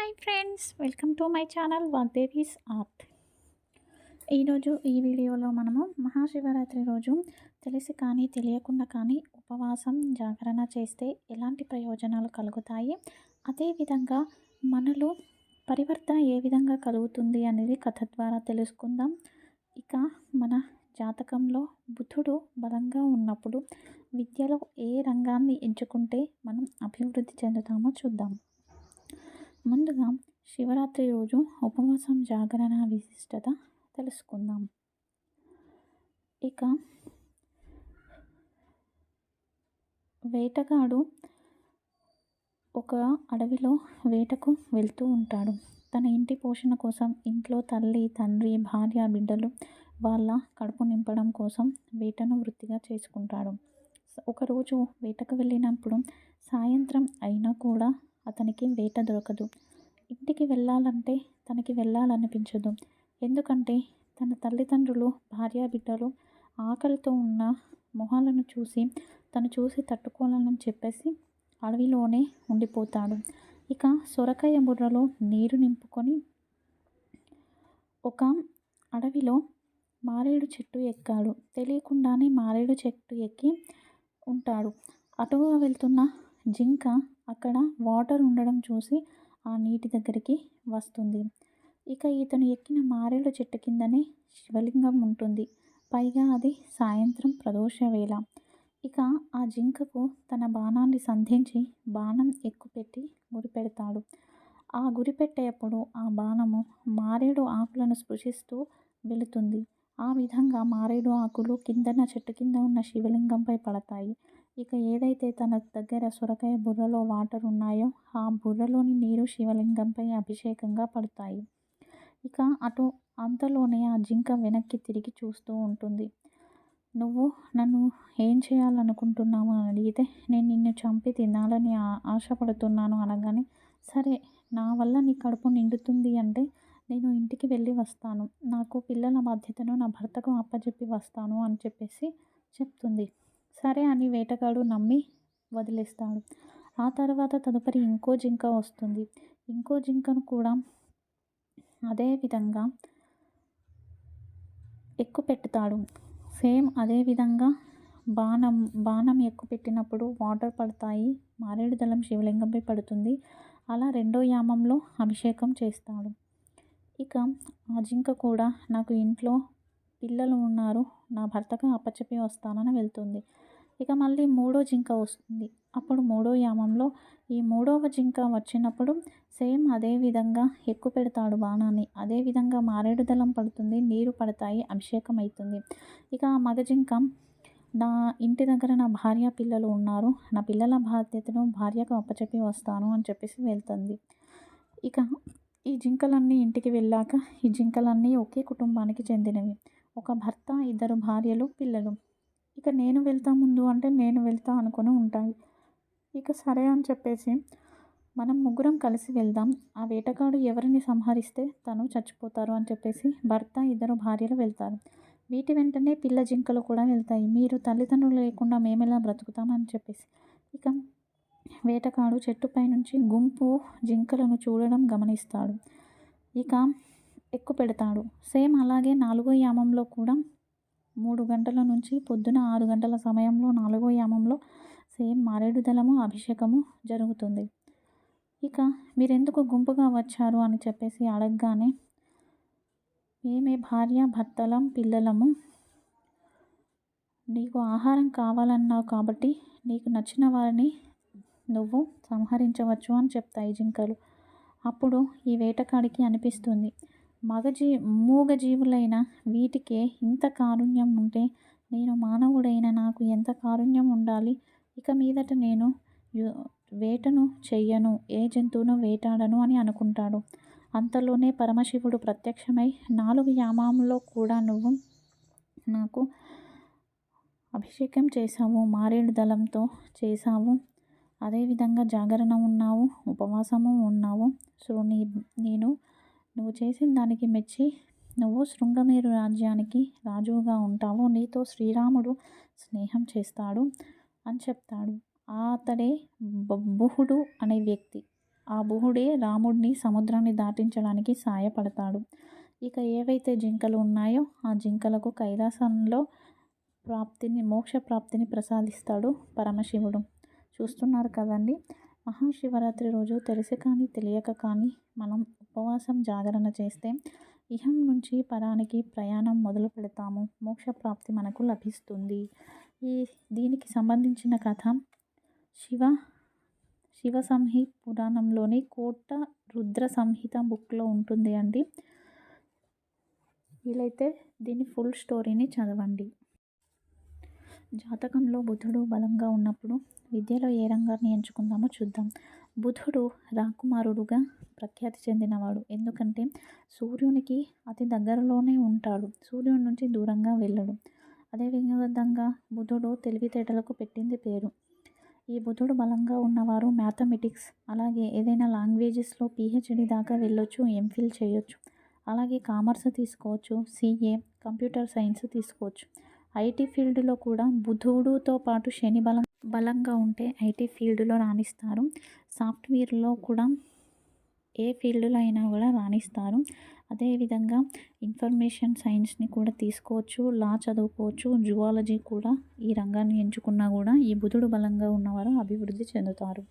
Hi friends, welcome to my channel Vagdevi's art. ఈరోజు ఈ వీడియోలో మనము మహాశివరాత్రి రోజు తెలిసి కానీ తెలియకుండా కానీ ఉపవాసం జాగరణ చేస్తే ఎలాంటి ప్రయోజనాలు కలుగుతాయి, అదేవిధంగా మనలో పరివర్తన ఏ విధంగా కలుగుతుంది అనేది కథ ద్వారా తెలుసుకుందాం. ఇక మన జాతకంలో బుధుడు బలంగా ఉన్నప్పుడు విద్యలో ఏ రంగాన్ని ఎంచుకుంటే మనం అభివృద్ధి చెందుతామో చూద్దాం. ముందుగా శివరాత్రి రోజు ఉపవాసం జాగరణ విశిష్టత తెలుసుకుందాం. ఇక వేటగాడు ఒక అడవిలో వేటకు వెళ్తూ ఉంటాడు. తన ఇంటి పోషణ కోసం ఇంట్లో తల్లి, తండ్రి, భార్య, బిడ్డలు వాళ్ళ కడుపు నింపడం కోసం వేటను వృత్తిగా చేసుకుంటాడు. ఒకరోజు వేటకు వెళ్ళినప్పుడు సాయంత్రం అయినా కూడా అతనికి వేట దొరకదు. ఇంటికి వెళ్ళాలంటే తనకి వెళ్ళాలనిపించదు. ఎందుకంటే తన తల్లిదండ్రులు, భార్య, బిడ్డలు ఆకలితో ఉన్న మొహాలను చూసి తట్టుకోవాలని చెప్పేసి అడవిలోనే ఉండిపోతాడు. ఇక సొరకాయ బుర్రలో నీరు నింపుకొని ఒక అడవిలో మారేడు చెట్టు ఎక్కాడు. తెలియకుండానే మారేడు చెట్టు ఎక్కి ఉంటాడు. అటుగా వెళ్తున్న జింక అక్కడ వాటర్ ఉండడం చూసి ఆ నీటి దగ్గరికి వస్తుంది. ఇక ఇతను ఎక్కిన మారేడు చెట్టు కిందనే శివలింగం ఉంటుంది. పైగా అది సాయంత్రం ప్రదోష వేళ. ఇక ఆ జింకకు తన బాణాన్ని సంధించి బాణం ఎక్కుపెట్టి గురిపెడతాడు. ఆ గురిపెట్టేటప్పుడు ఆ బాణము మారేడు ఆకులను స్పృశిస్తూ వెళుతుంది. ఆ విధంగా మారేడు ఆకులు కిందన చెట్టు కింద ఉన్న శివలింగంపై పడతాయి. ఇక ఏదైతే తన దగ్గర సొరకాయ బుర్రలో వాటర్ ఉన్నాయో ఆ బుర్రలోని నీరు శివలింగంపై అభిషేకంగా పడతాయి. ఇక అంతలోనే ఆ జింక వెనక్కి తిరిగి చూస్తూ ఉంటుంది. నువ్వు నన్ను ఏం చేయాలనుకుంటున్నావు అని అడిగితే, నేను నిన్ను చంపి తినాలని ఆశపడుతున్నాను అనగానే, సరే నా వల్ల నీ కడుపు నిండుతుంది అంటే నేను ఇంటికి వెళ్ళి వస్తాను. నాకు పిల్లల బాధ్యతను నా భర్తకు అప్పచెప్పి వస్తాను అని చెప్పేసి చెప్తుంది. సరే అని వేటగాడు నమ్మి వదిలేస్తాడు. ఆ తర్వాత తదుపరి ఇంకో జింక వస్తుంది. ఇంకో జింకను కూడా అదే విధంగా ఎక్కుపెట్టుతాడు. సేమ్ అదే విధంగా బాణం ఎక్కుపెట్టినప్పుడు వాటర్ పడతాయి. మారేడు దళం శివలింగంపై పడుతుంది. అలా రెండో యామంలో అభిషేకం చేస్తాడు. ఇక ఆ జింక కూడా నాకు ఇంట్లో పిల్లలు ఉన్నారు, నా భర్తకు అప్పచెప్పి వస్తానని వెళ్తుంది. ఇక మళ్ళీ మూడో జింక వస్తుంది. అప్పుడు మూడో యామంలో ఈ మూడవ జింక వచ్చినప్పుడు సేమ్ అదే విధంగా ఎక్కుపెడతాడు బాణాన్ని. అదేవిధంగా మారేడు దళం పడుతుంది, నీరు పడతాయి, అభిషేకం అవుతుంది. ఇక ఆ మగ జింక నా ఇంటి దగ్గర నా భార్య, పిల్లలు ఉన్నారు, నా పిల్లల బాధ్యతను భార్యకు అప్పచెప్పి వస్తాను అని చెప్పేసి వెళ్తుంది. ఇక ఈ జింకలన్నీ ఇంటికి వెళ్ళాక ఈ జింకలన్నీ ఒకే కుటుంబానికి చెందినవి. ఒక భర్త, ఇద్దరు భార్యలు, పిల్లలు. ఇక నేను వెళ్తా ముందు అంటే నేను వెళ్తా అనుకుని ఉంటాయి. ఇక సరే అని చెప్పేసి మనం ముగ్గురం కలిసి వెళ్దాం, ఆ వేటగాడు ఎవరిని సంహరిస్తే తను చచ్చిపోతారు అని చెప్పేసి భర్త, ఇద్దరు భార్యలు వెళ్తారు. వీటి వెంటనే పిల్ల జింకలు కూడా వెళ్తాయి. మీరు తల్లిదండ్రులు లేకుండా మేమెలా బ్రతుకుతామని చెప్పేసి. ఇక వేటగాడు చెట్టుపై నుంచి గుంపు జింకలను చూడడం గమనిస్తాడు. ఇక ఎక్కు పెడతాడు. సేమ్ అలాగే నాలుగో యామంలో కూడా 3 గంటల నుంచి పొద్దున 6 గంటల సమయంలో నాలుగో యామంలో సేమ్ మారేడు దళము అభిషేకము జరుగుతుంది. ఇక మీరెందుకు గుంపుగా వచ్చారు అని చెప్పేసి అడగగానే, మేమే భార్య భర్తలం, పిల్లలము, నీకు ఆహారం కావాలన్నావు కాబట్టి నీకు నచ్చిన వారిని నువ్వు సంహరించవచ్చు అని చెప్తాయి జింకలు. అప్పుడు ఈ వేటగాడికి అనిపిస్తుంది, మూగ జీవులైన వీటికే ఇంత కారుణ్యం ఉంటే నేను మానవుడైన నాకు ఎంత కారుణ్యం ఉండాలి. ఇక మీదట నేను వేటను చెయ్యను, ఏ జంతువును వేటాడను అని అనుకుంటాడు. అంతలోనే పరమశివుడు ప్రత్యక్షమై 4 యామాల్లో కూడా నువ్వు నాకు అభిషేకం చేశావు, మారేడు దళంతో చేశావు, అదేవిధంగా జాగరణ ఉన్నావు, ఉపవాసము ఉన్నావు. సో నువ్వు చేసిన దానికి మెచ్చి నువ్వు శృంగమేరు రాజ్యానికి రాజుగా ఉంటావు, నీతో శ్రీరాముడు స్నేహం చేస్తాడు అని చెప్తాడు. అతడే బుహుడు అనే వ్యక్తి. ఆ బుధుడే రాముడిని సముద్రాన్ని దాటించడానికి సాయపడతాడు. ఇక ఏవైతే జింకలు ఉన్నాయో ఆ జింకలకు కైలాసంలో మోక్ష ప్రాప్తిని ప్రసాదిస్తాడు పరమశివుడు. చూస్తున్నారు కదండి. మహాశివరాత్రి రోజు తెలిసి కానీ తెలియక కానీ మనం ఉపవాసం జాగరణ చేస్తే ఇహం నుంచి పరానికి ప్రయాణం మొదలు పెడతాము. మోక్ష ప్రాప్తి మనకు లభిస్తుంది. దీనికి సంబంధించిన కథ శివసంహి పురాణంలోని కోట రుద్ర సంహిత బుక్లో ఉంటుంది అండి. వీలైతే దీని ఫుల్ స్టోరీని చదవండి. జాతకంలో బుధుడు బలంగా ఉన్నప్పుడు విద్యలో ఏ రంగాన్ని ఎంచుకుందామో చూద్దాం. బుధుడు రాకుమారుడుగా ప్రఖ్యాతి చెందినవాడు. ఎందుకంటే సూర్యునికి అతి దగ్గరలోనే ఉంటాడు. సూర్యుని నుంచి దూరంగా వెళ్ళడు. అదేవిధంగా బుధుడు తెలివితేటలకు పెట్టింది పేరు. ఈ బుధుడు బలంగా ఉన్నవారు మ్యాథమెటిక్స్, అలాగే ఏదైనా లాంగ్వేజెస్లో పిహెచ్డి దాకా వెళ్ళొచ్చు, ఎంఫిల్ చేయొచ్చు. అలాగే కామర్స్ తీసుకోవచ్చు, సిఏ, కంప్యూటర్ సైన్స్ తీసుకోవచ్చు. ఐటీ ఫీల్డ్లో కూడా బుధుడుతో పాటు శని బలంగా ఉంటే ఐటీ ఫీల్డ్లో రాణిస్తారు. సాఫ్ట్వేర్లో కూడా ఏ ఫీల్డ్లో అయినా కూడా రాణిస్తారు. అదేవిధంగా ఇన్ఫర్మేషన్ సైన్స్ని కూడా తీసుకోవచ్చు, లా చదువుకోవచ్చు, జువాలజీ కూడా ఈ రంగాన్ని ఎంచుకున్నా కూడా ఈ బుధుడు బలంగా ఉన్నవారు అభివృద్ధి చెందుతారు.